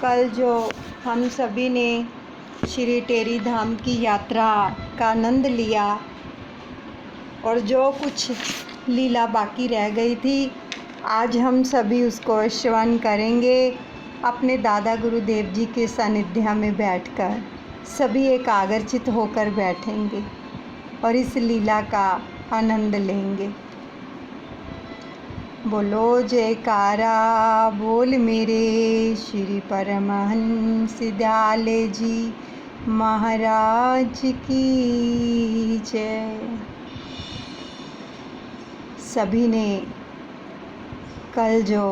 कल जो हम सभी ने श्री टेरी धाम की यात्रा का आनंद लिया और जो कुछ लीला बाकी रह गई थी, आज हम सभी उसको श्रवण करेंगे अपने दादा गुरुदेव जी के सानिध्य में बैठकर। सभी एकाग्रचित होकर बैठेंगे और इस लीला का आनंद लेंगे। बोलो जयकारा बोल मेरे श्री परमहंस दयाले जी महाराज की जय। सभी ने कल जो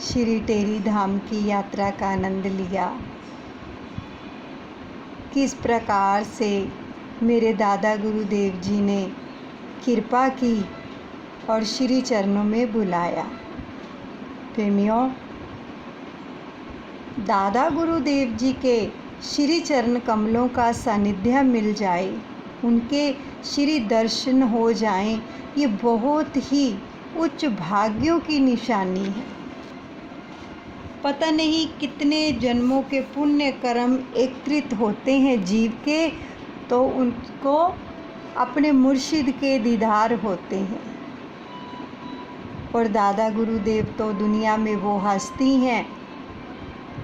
श्री टेरी धाम की यात्रा का आनंद लिया, किस प्रकार से मेरे दादा गुरुदेव जी ने कृपा की और श्री चरणों में बुलाया। प्रेमियों, दादा गुरुदेव जी के श्री चरण कमलों का सानिध्य मिल जाए, उनके श्री दर्शन हो जाएं, ये बहुत ही उच्च भाग्यों की निशानी है। पता नहीं कितने जन्मों के पुण्य कर्म एकत्रित होते हैं जीव के, तो उनको अपने मुर्शिद के दीदार होते हैं। और दादा गुरुदेव तो दुनिया में वो हस्ती हैं,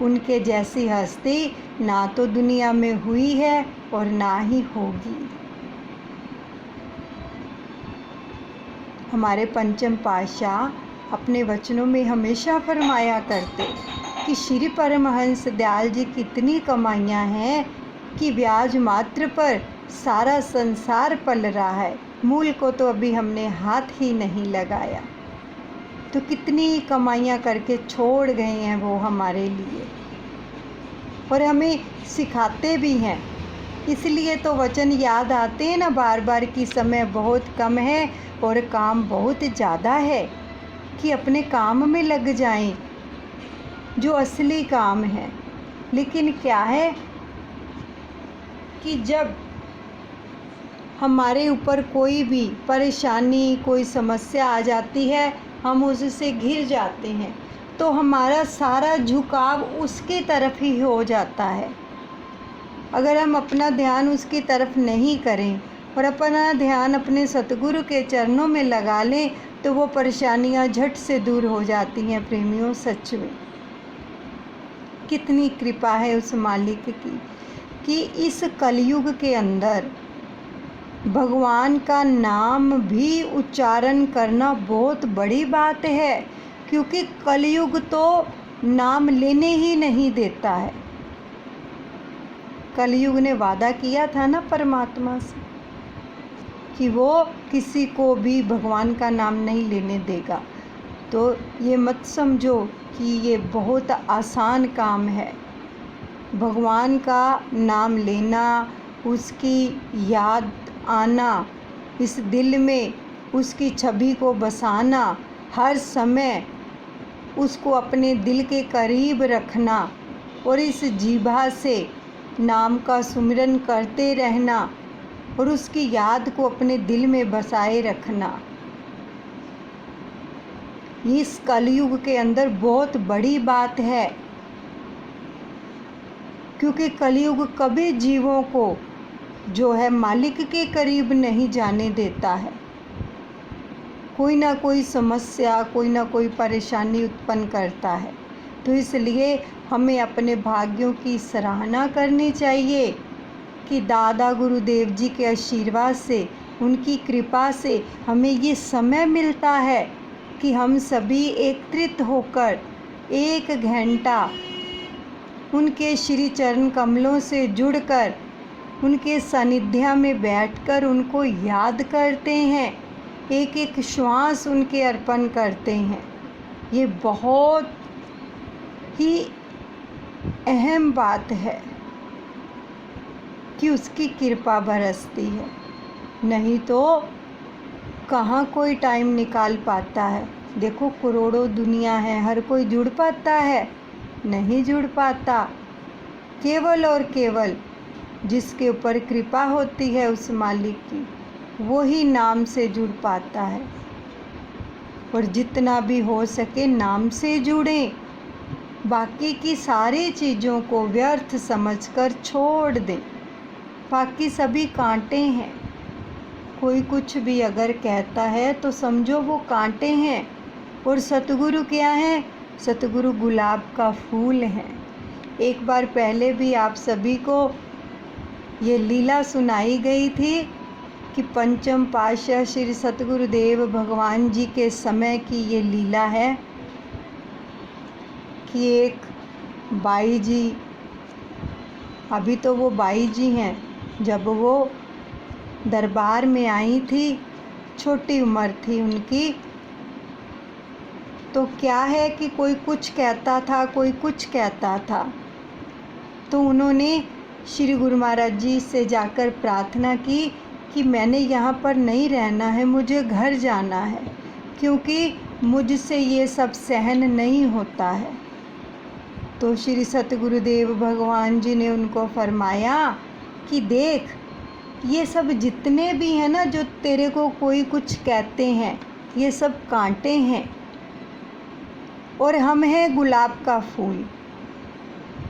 उनके जैसी हस्ती ना तो दुनिया में हुई है और ना ही होगी। हमारे पंचम पातशाह अपने वचनों में हमेशा फरमाया करते कि श्री परमहंस दयाल जी कितनी कमाइयाँ हैं कि ब्याज मात्र पर सारा संसार पल रहा है, मूल को तो अभी हमने हाथ ही नहीं लगाया। तो कितनी कमाइयाँ करके छोड़ गए हैं वो हमारे लिए, और हमें सिखाते भी हैं। इसलिए तो वचन याद आते हैं ना बार बार कि समय बहुत कम है और काम बहुत ज़्यादा है, कि अपने काम में लग जाएं जो असली काम है। लेकिन क्या है कि जब हमारे ऊपर कोई भी परेशानी, कोई समस्या आ जाती है, हम उससे घिर जाते हैं, तो हमारा सारा झुकाव उसके तरफ ही हो जाता है। अगर हम अपना ध्यान उसकी तरफ नहीं करें और अपना ध्यान अपने सतगुरु के चरणों में लगा लें, तो वो परेशानियां झट से दूर हो जाती हैं। प्रेमियों, सच में कितनी कृपा है उस मालिक की कि इस कलयुग के अंदर भगवान का नाम भी उच्चारण करना बहुत बड़ी बात है, क्योंकि कलयुग तो नाम लेने ही नहीं देता है। कलयुग ने वादा किया था ना परमात्मा से कि वो किसी को भी भगवान का नाम नहीं लेने देगा। तो ये मत समझो कि ये बहुत आसान काम है। भगवान का नाम लेना, उसकी याद आना, इस दिल में उसकी छवि को बसाना, हर समय उसको अपने दिल के करीब रखना और इस जीभा से नाम का सुमिरन करते रहना और उसकी याद को अपने दिल में बसाए रखना, इस कलयुग के अंदर बहुत बड़ी बात है। क्योंकि कलयुग कभी जीवों को जो है मालिक के करीब नहीं जाने देता है। कोई ना कोई समस्या, कोई ना कोई परेशानी उत्पन्न करता है। तो इसलिए हमें अपने भाग्यों की सराहना करनी चाहिए कि दादा गुरुदेव जी के आशीर्वाद से, उनकी कृपा से हमें ये समय मिलता है कि हम सभी एकत्रित होकर 1 घंटा उनके श्री चरण कमलों से जुड़कर उनके सानिध्य में बैठकर उनको याद करते हैं, एक एक श्वास उनके अर्पण करते हैं। ये बहुत ही अहम बात है कि उसकी कृपा बरसती है, नहीं तो कहाँ कोई टाइम निकाल पाता है। देखो, करोड़ों दुनिया है, हर कोई जुड़ पाता है? नहीं जुड़ पाता। केवल और केवल जिसके ऊपर कृपा होती है उस मालिक की, वो ही नाम से जुड़ पाता है। और जितना भी हो सके नाम से जुड़ें, बाकी की सारी चीज़ों को व्यर्थ समझकर छोड़ दें। बाकी सभी कांटे हैं। कोई कुछ भी अगर कहता है तो समझो वो कांटे हैं, और सतगुरु क्या हैं? सतगुरु गुलाब का फूल हैं। एक बार पहले भी आप सभी को ये लीला सुनाई गई थी कि पंचम पातशाह श्री सतगुरुदेव भगवान जी के समय की ये लीला है कि एक बाई जी, अभी तो वो बाई जी हैं, जब वो दरबार में आई थी, छोटी उम्र थी उनकी, तो क्या है कि कोई कुछ कहता था, कोई कुछ कहता था, तो उन्होंने श्री गुरु महाराज जी से जाकर प्रार्थना की कि मैंने यहाँ पर नहीं रहना है, मुझे घर जाना है, क्योंकि मुझसे ये सब सहन नहीं होता है। तो श्री सतगुरुदेव भगवान जी ने उनको फरमाया कि देख, ये सब जितने भी हैं ना, जो तेरे को कोई कुछ कहते हैं, ये सब कांटे हैं, और हम हैं गुलाब का फूल।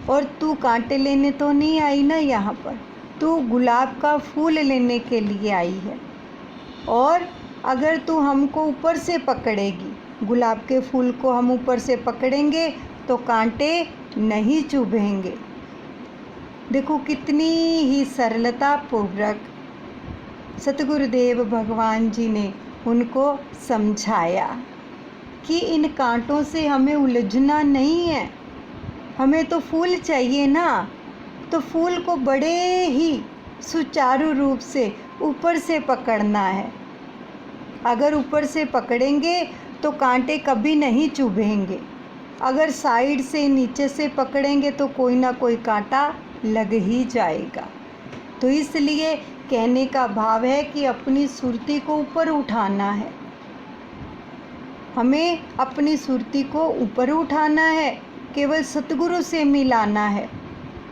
और तू कांटे लेने तो नहीं आई ना यहाँ पर, तू गुलाब का फूल लेने के लिए आई है। और अगर तू हमको ऊपर से पकड़ेगी, गुलाब के फूल को हम ऊपर से पकड़ेंगे तो कांटे नहीं चुभेंगे। देखो कितनी ही सरलता पूर्वक सतगुरुदेव भगवान जी ने उनको समझाया कि इन कांटों से हमें उलझना नहीं है, हमें तो फूल चाहिए ना, तो फूल को बड़े ही सुचारू रूप से ऊपर से पकड़ना है। अगर ऊपर से पकड़ेंगे तो कांटे कभी नहीं चुभेंगे, अगर साइड से नीचे से पकड़ेंगे तो कोई ना कोई कांटा लग ही जाएगा। तो इसलिए कहने का भाव है कि अपनी सुरती को ऊपर उठाना है, हमें अपनी सुरती को ऊपर उठाना है, केवल सतगुरु से मिलाना है,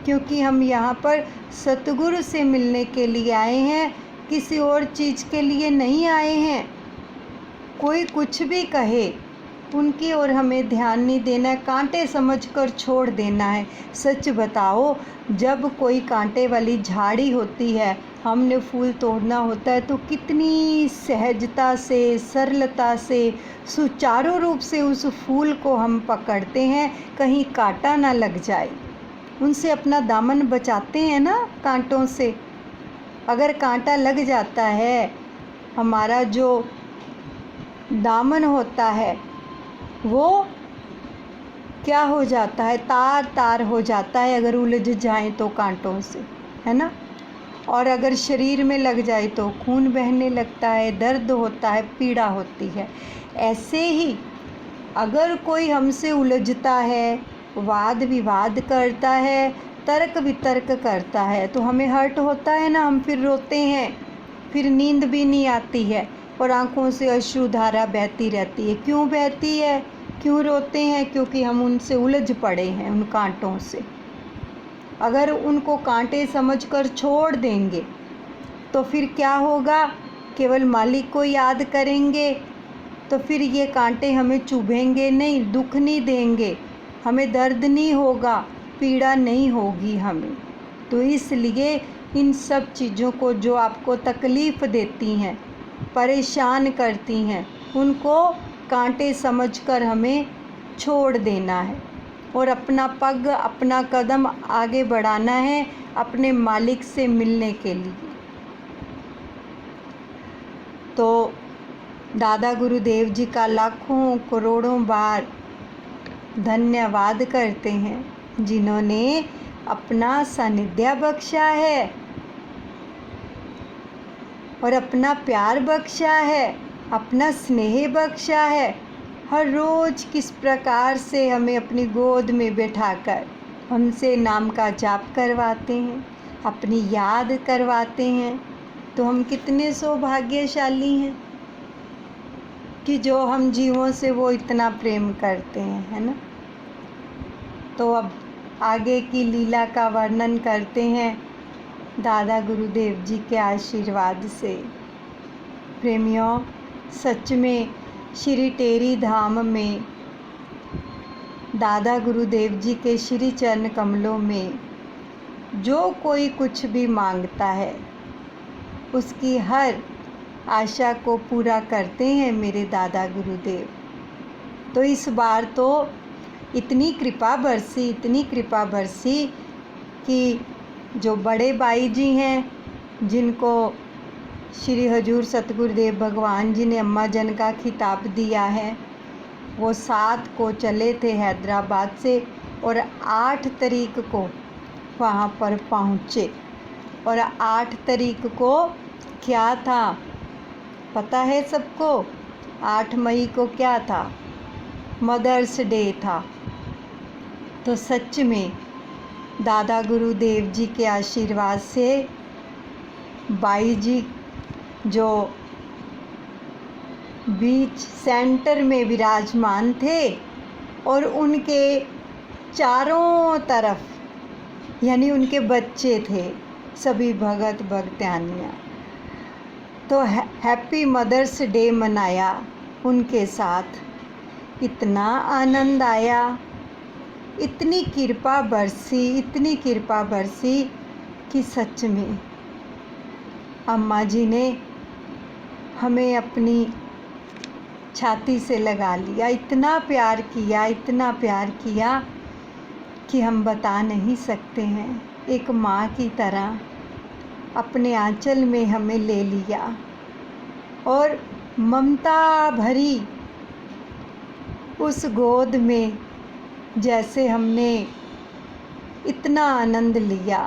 क्योंकि हम यहाँ पर सतगुरु से मिलने के लिए आए हैं, किसी और चीज़ के लिए नहीं आए हैं। कोई कुछ भी कहे उनकी ओर हमें ध्यान नहीं देना है, कांटे समझकर छोड़ देना है। सच बताओ, जब कोई कांटे वाली झाड़ी होती है, हमने फूल तोड़ना होता है, तो कितनी सहजता से, सरलता से, सुचारू रूप से उस फूल को हम पकड़ते हैं, कहीं कांटा ना लग जाए। उनसे अपना दामन बचाते हैं ना कांटों से। अगर कांटा लग जाता है, हमारा जो दामन होता है वो क्या हो जाता है, तार तार हो जाता है, अगर उलझ जाए तो कांटों से, है ना। और अगर शरीर में लग जाए तो खून बहने लगता है, दर्द होता है, पीड़ा होती है। ऐसे ही अगर कोई हमसे उलझता है, वाद विवाद करता है, तर्क वितर्क करता है, तो हमें हर्ट होता है ना, हम फिर रोते हैं, फिर नींद भी नहीं आती है और आँखों से अश्रुधारा बहती रहती है। क्यों बहती है, क्यों रोते हैं? क्योंकि हम उनसे उलझ पड़े हैं, उन कांटों से। अगर उनको कांटे समझकर छोड़ देंगे तो फिर क्या होगा, केवल मालिक को याद करेंगे, तो फिर ये कांटे हमें चुभेंगे नहीं, दुख नहीं देंगे, हमें दर्द नहीं होगा, पीड़ा नहीं होगी हमें। तो इसलिए इन सब चीज़ों को जो आपको तकलीफ़ देती हैं, परेशान करती हैं, उनको कांटे समझकर हमें छोड़ देना है और अपना पग, अपना कदम आगे बढ़ाना है अपने मालिक से मिलने के लिए। तो दादा गुरुदेव जी का लाखों करोड़ों बार धन्यवाद करते हैं, जिन्होंने अपना सानिध्य बख्शा है और अपना प्यार बख्शा है, अपना स्नेह बख्शा है। हर रोज़ किस प्रकार से हमें अपनी गोद में बैठाकर हमसे नाम का जाप करवाते हैं, अपनी याद करवाते हैं। तो हम कितने सौभाग्यशाली हैं कि जो हम जीवों से वो इतना प्रेम करते हैं, है ना। तो अब आगे की लीला का वर्णन करते हैं दादा गुरुदेव जी के आशीर्वाद से। प्रेमियों, सच में श्री टेरी धाम में दादा गुरुदेव जी के श्री चरण कमलों में जो कोई कुछ भी मांगता है उसकी हर आशा को पूरा करते हैं मेरे दादा गुरुदेव। तो इस बार तो इतनी कृपा बरसी कि जो बड़े भाई जी हैं जिनको श्री हजूर सतगुरुदेव भगवान जी ने अम्मा जन का खिताब दिया है, वो 7 को चले थे हैदराबाद से और 8 तारीख को वहाँ पर पहुँचे। और 8 तारीख को क्या था पता है सबको? 8 मई को क्या था? मदर्स डे था। तो सच में दादा गुरुदेव जी के आशीर्वाद से बाई जी जो बीच सेंटर में विराजमान थे और उनके चारों तरफ यानी उनके बच्चे थे सभी भगत भगत्यानियाँ। तो हैप्पी मदर्स डे मनाया उनके साथ। इतना आनंद आया, इतनी कृपा बरसी कि सच में अम्मा जी ने हमें अपनी छाती से लगा लिया। इतना प्यार किया कि हम बता नहीं सकते हैं। एक माँ की तरह अपने आंचल में हमें ले लिया और ममता भरी उस गोद में जैसे हमने इतना आनंद लिया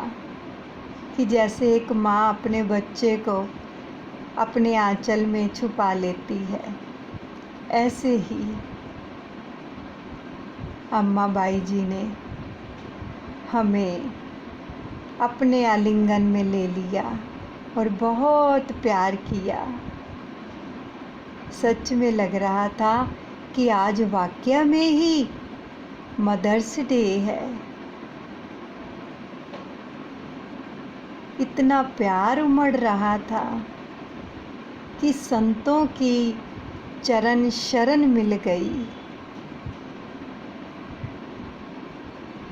कि जैसे एक माँ अपने बच्चे को अपने आंचल में छुपा लेती है, ऐसे ही अम्मा बाई जी ने हमें अपने आलिंगन में ले लिया और बहुत प्यार किया। सच में लग रहा था कि आज वाकया में ही मदर्स डे है। इतना प्यार उमड़ रहा था कि संतों की चरण शरण मिल गई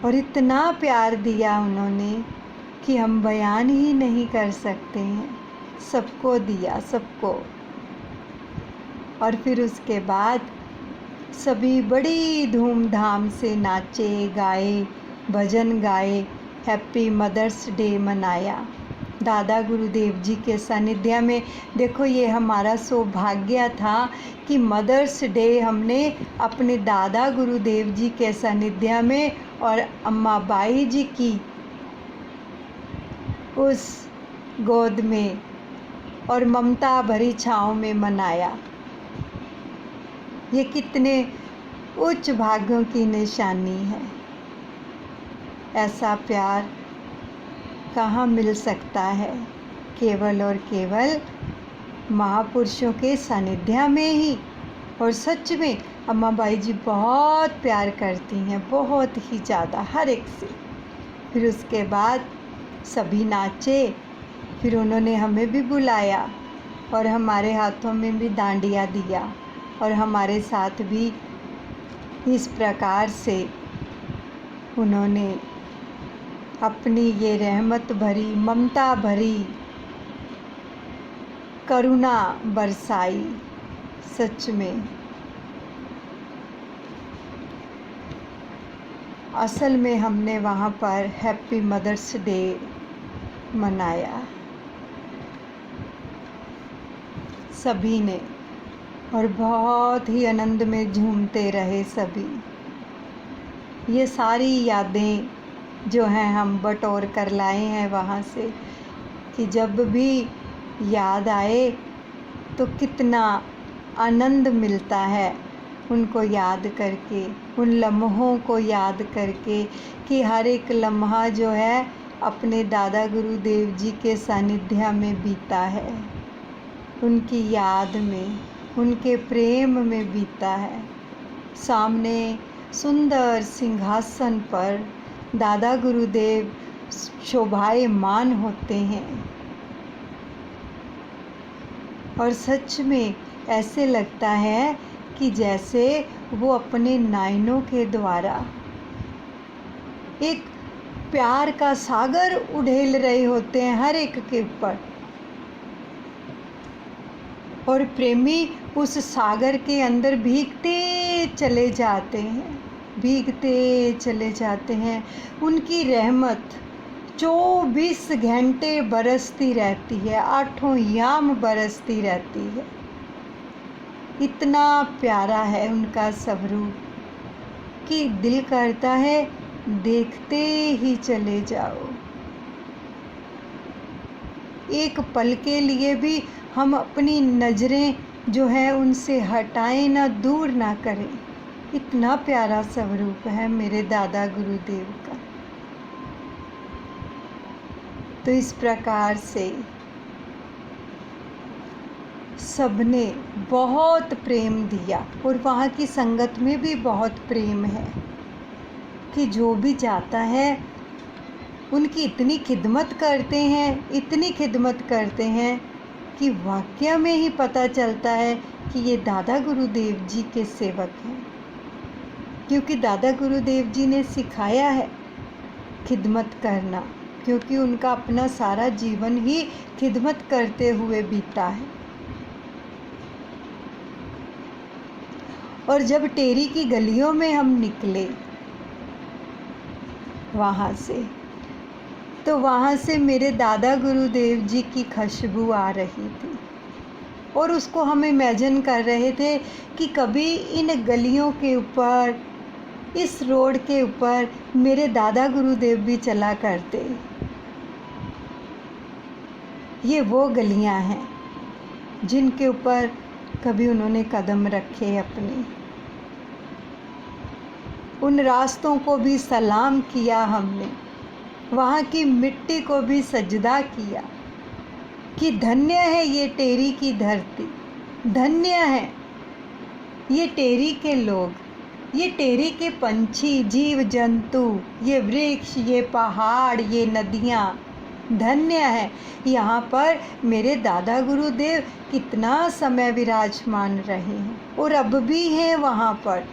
और इतना प्यार दिया उन्होंने कि हम बयान ही नहीं कर सकते हैं। सबको दिया, सबको। और फिर उसके बाद सभी बड़ी धूमधाम से नाचे गाए, भजन गाए, हैप्पी मदर्स डे मनाया दादा गुरुदेव जी के सानिध्य में। देखो, ये हमारा सौभाग्य था कि मदर्स डे हमने अपने दादा गुरुदेव जी के सानिध्य में और अम्मा बाई जी की उस गोद में और ममता भरी छाँव में मनाया। ये कितने उच्च भाग्यों की निशानी है। ऐसा प्यार कहाँ मिल सकता है? केवल और केवल महापुरुषों के सानिध्य में ही। और सच में अम्मा बाई जी बहुत प्यार करती हैं, बहुत ही ज़्यादा, हर एक से। फिर उसके बाद सभी नाचे, फिर उन्होंने हमें भी बुलाया और हमारे हाथों में भी डांडिया दिया और हमारे साथ भी इस प्रकार से उन्होंने अपनी ये रहमत भरी, ममता भरी करुणा बरसाई। सच में असल में हमने वहाँ पर हैप्पी मदर्स डे मनाया सभी ने और बहुत ही आनंद में झूमते रहे सभी। ये सारी यादें जो हैं हम बटोर कर लाए हैं वहाँ से कि जब भी याद आए तो कितना आनंद मिलता है उनको याद करके, उन लम्हों को याद करके कि हर एक लम्हा जो है अपने दादा गुरुदेव जी के सानिध्य में बीता है, उनकी याद में, उनके प्रेम में बीता है। सामने सुंदर सिंहासन पर दादा गुरुदेव शोभायमान होते हैं और सच में ऐसे लगता है कि जैसे वो अपने नयनों के द्वारा एक प्यार का सागर उड़ेल रहे होते हैं हर एक के ऊपर, और प्रेमी उस सागर के अंदर भीगते चले जाते हैं, भीगते चले जाते हैं। उनकी रहमत 24 घंटे बरसती रहती है, 8 याम बरसती रहती है। इतना प्यारा है उनका स्वरूप कि दिल करता है देखते ही चले जाओ। एक पल के लिए भी हम अपनी नज़रें जो है उनसे हटाएं ना, दूर ना करें। इतना प्यारा स्वरूप है मेरे दादा गुरुदेव का। तो इस प्रकार से सबने बहुत प्रेम दिया, और वहाँ की संगत में भी बहुत प्रेम है कि जो भी जाता है उनकी इतनी खिदमत करते हैं, इतनी खिदमत करते हैं कि वाकया में ही पता चलता है कि ये दादा गुरुदेव जी के सेवक हैं, क्योंकि दादा गुरुदेव जी ने सिखाया है खिदमत करना, क्योंकि उनका अपना सारा जीवन ही खिदमत करते हुए बीता है। और जब टेरी की गलियों में हम निकले वहाँ से, तो वहाँ से मेरे दादा गुरुदेव जी की खुशबू आ रही थी, और उसको हम इमेजिन कर रहे थे कि कभी इन गलियों के ऊपर, इस रोड के ऊपर मेरे दादा गुरुदेव भी चला करते। ये वो गलियाँ हैं जिनके ऊपर कभी उन्होंने कदम रखे अपने। उन रास्तों को भी सलाम किया हमने, वहाँ की मिट्टी को भी सजदा किया कि धन्य है ये टेरी की धरती, धन्य है ये टेरी के लोग, ये टेरी के पंछी, जीव जंतु, ये वृक्ष, ये पहाड़, ये नदियाँ, धन्य है। यहाँ पर मेरे दादा गुरुदेव कितना समय विराजमान रहे हैं और अब भी हैं वहाँ पर।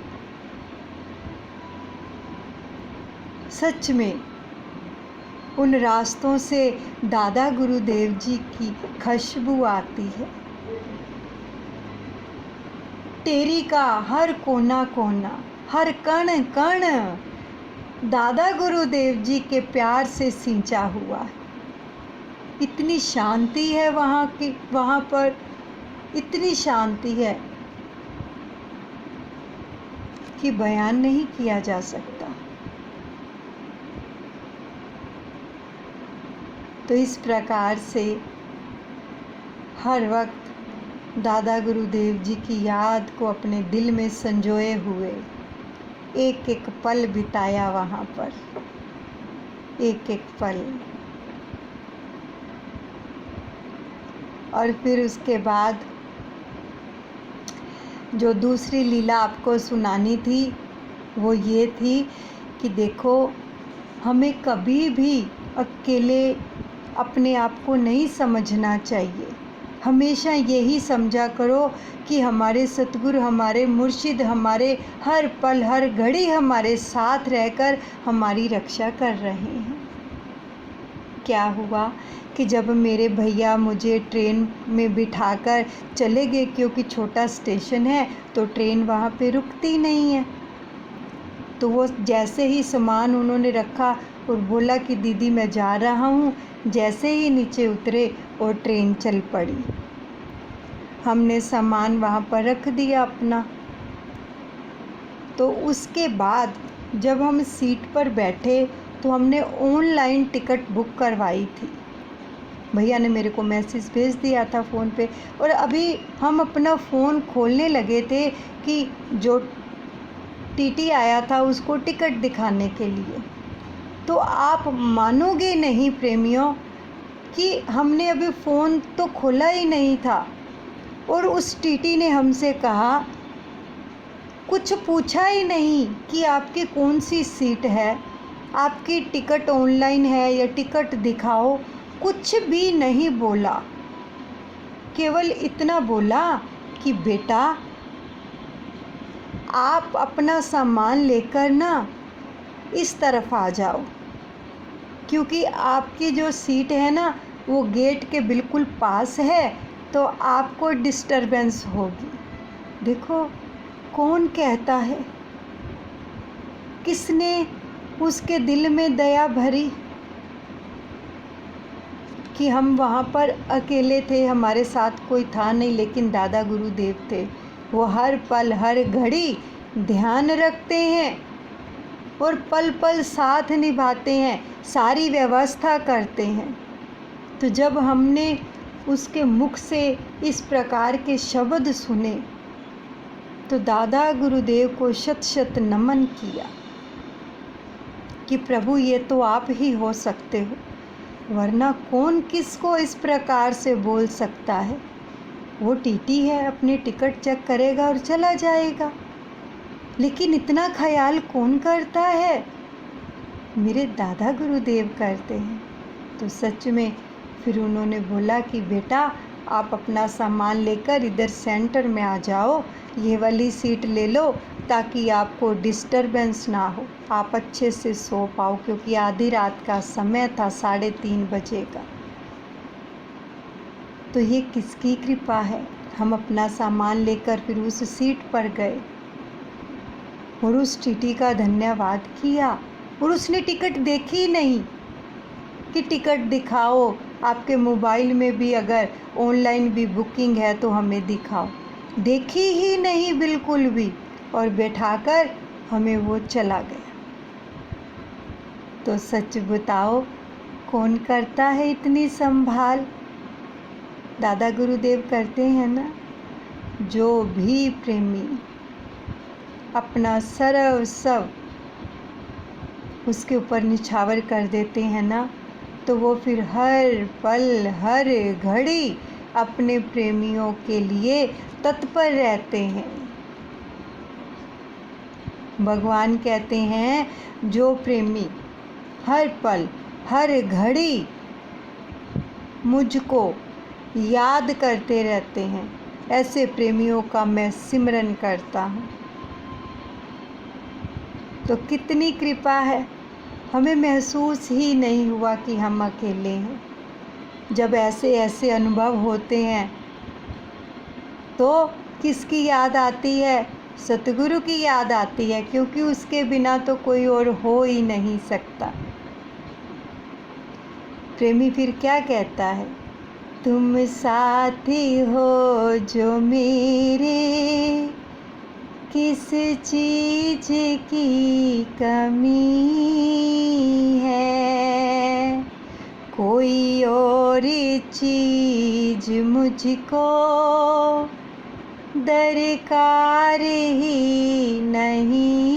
सच में उन रास्तों से दादा गुरुदेव जी की खुशबू आती है। टेरी का हर कोना कोना, हर कण कण दादा गुरुदेव जी के प्यार से सींचा हुआ है। इतनी शांति है वहाँ की, वहाँ पर इतनी शांति है कि बयान नहीं किया जा सकता। तो इस प्रकार से हर वक्त दादा गुरुदेव जी की याद को अपने दिल में संजोए हुए एक एक पल बिताया वहाँ पर, एक एक पल। और फिर उसके बाद जो दूसरी लीला आपको सुनानी थी वो ये थी कि देखो, हमें कभी भी अकेले अपने आप को नहीं समझना चाहिए। हमेशा यही समझा करो कि हमारे सतगुरु, हमारे मुर्शिद हमारे हर पल हर घड़ी हमारे साथ रहकर हमारी रक्षा कर रहे हैं। क्या हुआ कि जब मेरे भैया मुझे ट्रेन में बिठाकर चले गए, क्योंकि छोटा स्टेशन है तो ट्रेन वहाँ पे रुकती नहीं है, तो वो जैसे ही सामान उन्होंने रखा और बोला कि दीदी मैं जा रहा हूँ, जैसे ही नीचे उतरे और ट्रेन चल पड़ी। हमने सामान वहाँ पर रख दिया अपना। तो उसके बाद जब हम सीट पर बैठे तो हमने ऑनलाइन टिकट बुक करवाई थी। भैया ने मेरे को मैसेज भेज दिया था फ़ोन पे, और अभी हम अपना फ़ोन खोलने लगे थे कि जो टीटी आया था उसको टिकट दिखाने के लिए। तो आप मानोगे नहीं प्रेमियों कि हमने अभी फ़ोन तो खोला ही नहीं था, और उस टीटी ने हमसे कहा, कुछ पूछा ही नहीं कि आपकी कौन सी सीट है, आपकी टिकट ऑनलाइन है या टिकट दिखाओ, कुछ भी नहीं बोला। केवल इतना बोला कि बेटा आप अपना सामान लेकर ना इस तरफ आ जाओ, क्योंकि आपकी जो सीट है ना वो गेट के बिल्कुल पास है, तो आपको डिस्टरबेंस होगी। देखो कौन कहता है, किसने उसके दिल में दया भरी कि हम वहाँ पर अकेले थे, हमारे साथ कोई था नहीं, लेकिन दादा गुरुदेव थे। वो हर पल हर घड़ी ध्यान रखते हैं और पल पल साथ निभाते हैं, सारी व्यवस्था करते हैं। तो जब हमने उसके मुख से इस प्रकार के शब्द सुने तो दादा गुरुदेव को शत शत नमन किया कि प्रभु ये तो आप ही हो सकते हो, वरना कौन किसको इस प्रकार से बोल सकता है। वो टीटी है, अपनी टिकट चेक करेगा और चला जाएगा, लेकिन इतना ख्याल कौन करता है? मेरे दादा गुरुदेव करते हैं। तो सच में फिर उन्होंने बोला कि बेटा आप अपना सामान लेकर इधर सेंटर में आ जाओ, ये वाली सीट ले लो ताकि आपको डिस्टरबेंस ना हो, आप अच्छे से सो पाओ, क्योंकि आधी रात का समय था, 3:30 बजे का। तो ये किसकी कृपा है? हम अपना सामान लेकर फिर उस सीट पर गए और उस टीटी का धन्यवाद किया, और उसने टिकट देखी ही नहीं कि टिकट दिखाओ, आपके मोबाइल में भी अगर ऑनलाइन भी बुकिंग है तो हमें दिखाओ। देखी ही नहीं बिल्कुल भी, और बैठाकर हमें वो चला गया। तो सच बताओ कौन करता है इतनी संभाल? दादा गुरुदेव करते हैं ना। जो भी प्रेमी अपना सर्वस्व उसके ऊपर निछावर कर देते हैं ना, तो वो फिर हर पल हर घड़ी अपने प्रेमियों के लिए तत्पर रहते हैं। भगवान कहते हैं जो प्रेमी हर पल हर घड़ी मुझको याद करते रहते हैं, ऐसे प्रेमियों का मैं सिमरन करता हूँ। तो कितनी कृपा है, हमें महसूस ही नहीं हुआ कि हम अकेले हैं। जब ऐसे ऐसे अनुभव होते हैं तो किसकी याद आती है? सतगुरु की याद आती है, क्योंकि उसके बिना तो कोई और हो ही नहीं सकता। प्रेमी फिर क्या कहता है? तुम साथी हो जो मेरे, किस चीज की कमी है, कोई और चीज मुझको दरकार ही नहीं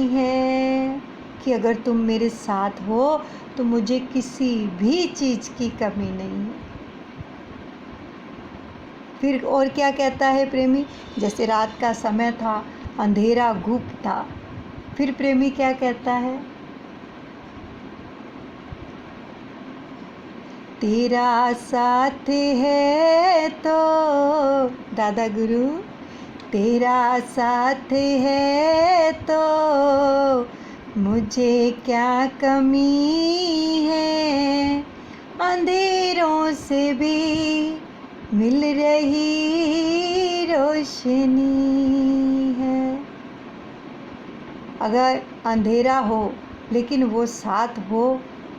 है, कि अगर तुम मेरे साथ हो तो मुझे किसी भी चीज़ की कमी नहीं है। फिर और क्या कहता है प्रेमी? जैसे रात का समय था, अंधेरा गुप्त था, फिर प्रेमी क्या कहता है? तेरा साथ है तो दादा गुरु, तेरा साथ है तो मुझे क्या कमी है, अंधेरों से भी मिल रही रोशनी है। अगर अंधेरा हो लेकिन वो साथ हो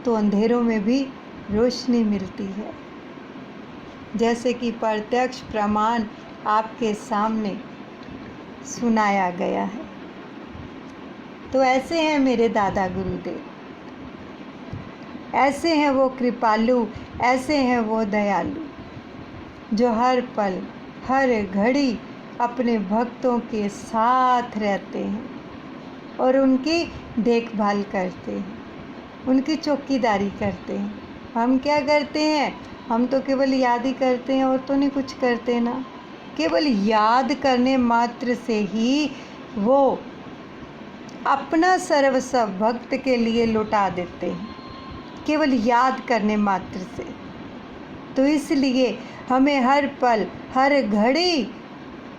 तो अंधेरों में भी रोशनी मिलती है, जैसे कि प्रत्यक्ष प्रमाण आपके सामने सुनाया गया है। तो ऐसे हैं मेरे दादा गुरुदेव, ऐसे हैं वो कृपालु, ऐसे हैं वो दयालु, जो हर पल हर घड़ी अपने भक्तों के साथ रहते हैं और उनकी देखभाल करते हैं, उनकी चौकीदारी करते हैं। हम क्या करते हैं? हम तो केवल याद ही करते हैं और तो नहीं कुछ करते ना। केवल याद करने मात्र से ही वो अपना सर्वस्व भक्त के लिए लुटा देते हैं, केवल याद करने मात्र से। तो इसलिए हमें हर पल हर घड़ी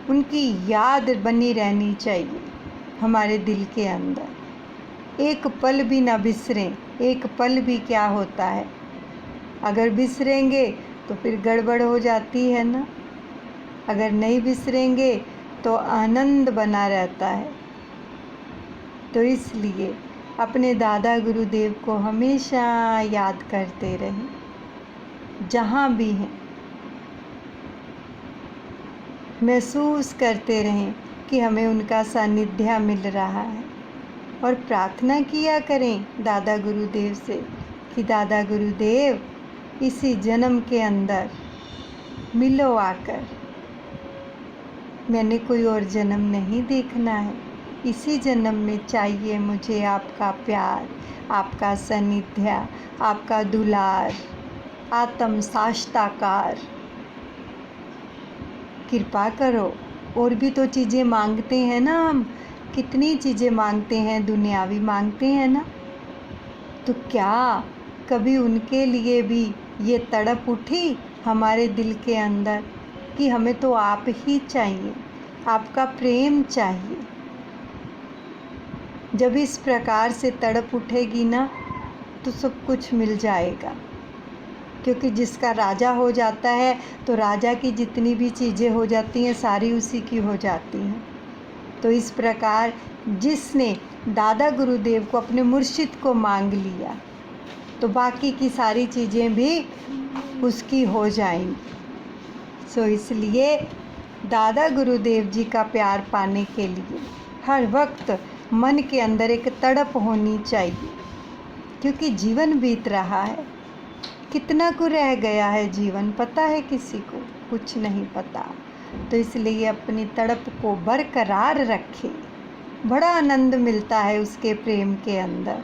उनकी याद बनी रहनी चाहिए हमारे दिल के अंदर। एक पल भी ना बिसरें। एक पल भी क्या होता है, अगर बिसरेंगे तो फिर गड़बड़ हो जाती है ना। अगर नहीं बिसरेंगे तो आनंद बना रहता है। तो इसलिए अपने दादा गुरुदेव को हमेशा याद करते रहें, जहाँ भी हैं। महसूस करते रहें कि हमें उनका सानिध्य मिल रहा है, और प्रार्थना किया करें दादा गुरुदेव से कि दादा गुरुदेव इसी जन्म के अंदर मिलो आकर। मैंने कोई और जन्म नहीं देखना है, इसी जन्म में चाहिए मुझे आपका प्यार, आपका सानिध्य, आपका दुलार, आत्म साष्टाकार। कृपा करो। और भी तो चीज़ें मांगते हैं ना हम, कितनी चीज़ें मांगते हैं, दुनियावी मांगते हैं ना। तो क्या कभी उनके लिए भी ये तड़प उठी हमारे दिल के अंदर कि हमें तो आप ही चाहिए, आपका प्रेम चाहिए। जब इस प्रकार से तड़प उठेगी ना तो सब कुछ मिल जाएगा, क्योंकि जिसका राजा हो जाता है तो राजा की जितनी भी चीज़ें हो जाती हैं सारी उसी की हो जाती हैं। तो इस प्रकार जिसने दादा गुरुदेव को, अपने मुर्शिद को मांग लिया, तो बाकी की सारी चीज़ें भी उसकी हो जाएंगी। सो इसलिए दादा गुरुदेव जी का प्यार पाने के लिए हर वक्त मन के अंदर एक तड़प होनी चाहिए, क्योंकि जीवन बीत रहा है। कितना को रह गया है जीवन, पता है किसी को? कुछ नहीं पता। तो इसलिए अपनी तड़प को बरकरार रखें। बड़ा आनंद मिलता है उसके प्रेम के अंदर।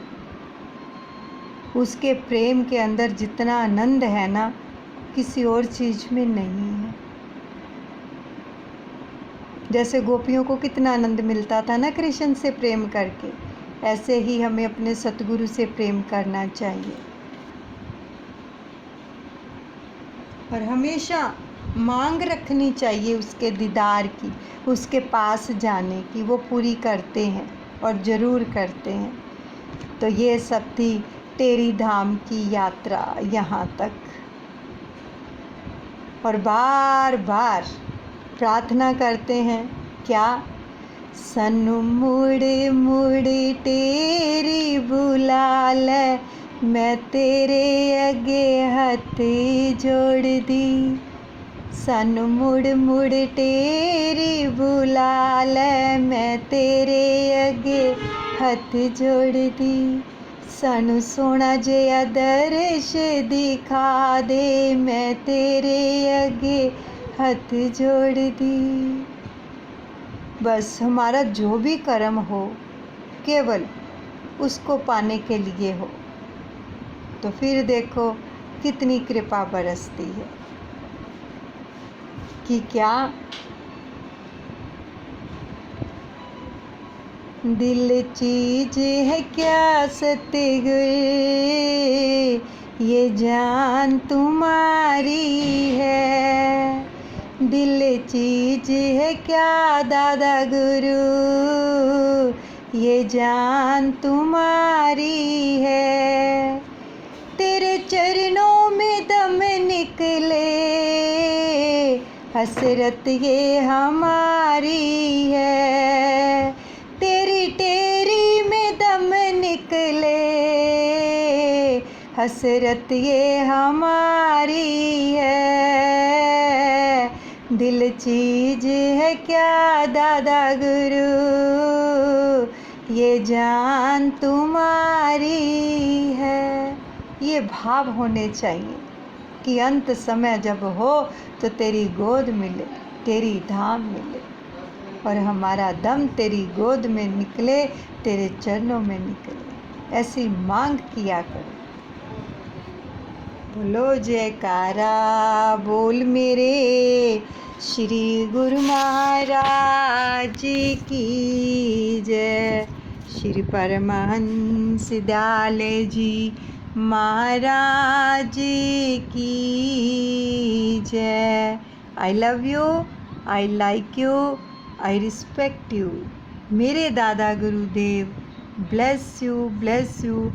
उसके प्रेम के अंदर जितना आनंद है ना, किसी और चीज़ में नहीं है। जैसे गोपियों को कितना आनंद मिलता था ना कृष्ण से प्रेम करके, ऐसे ही हमें अपने सतगुरु से प्रेम करना चाहिए। और हमेशा मांग रखनी चाहिए उसके दीदार की, उसके पास जाने की। वो पूरी करते हैं और ज़रूर करते हैं। तो ये सब थी तेरी धाम की यात्रा यहाँ तक। और बार बार प्रार्थना करते हैं क्या? सनु मुड़ मुड़ तेरी बुला ले, मैं तेरे अगे हथ जोड़ दी। सनु मुड़ मुड़ तेरी बुला ले, मैं तेरे अगे हथ जोड़ दी। सानू सोना जिहा दर्श दिखा दे, मैं तेरे अगे हथ जोड़ दी। बस हमारा जो भी कर्म हो केवल उसको पाने के लिए हो, तो फिर देखो कितनी कृपा बरसती है कि क्या दिल चीज है क्या सतगुर, ये जान तुम्हारी है। दिल चीज है क्या दादा गुरु, ये जान तुम्हारी है। तेरे चरणों में दम निकले, हसरत ये हमारी है। तेरी टेरी में दम निकले, हसरत ये हमारी है। दिल चीज है क्या दादा गुरु, ये जान तुम्हारी है। ये भाव होने चाहिए कि अंत समय जब हो तो तेरी गोद मिले, तेरी धाम मिले, और हमारा दम तेरी गोद में निकले, तेरे चरणों में निकले। ऐसी मांग किया करो। बोलो जयकारा बोल मेरे श्री गुरु महाराज की जय। श्री परमहंस दयाले जी महाराज की जय। I love you. I like you, I respect you. मेरे दादा गुरुदेव ब्लेस यू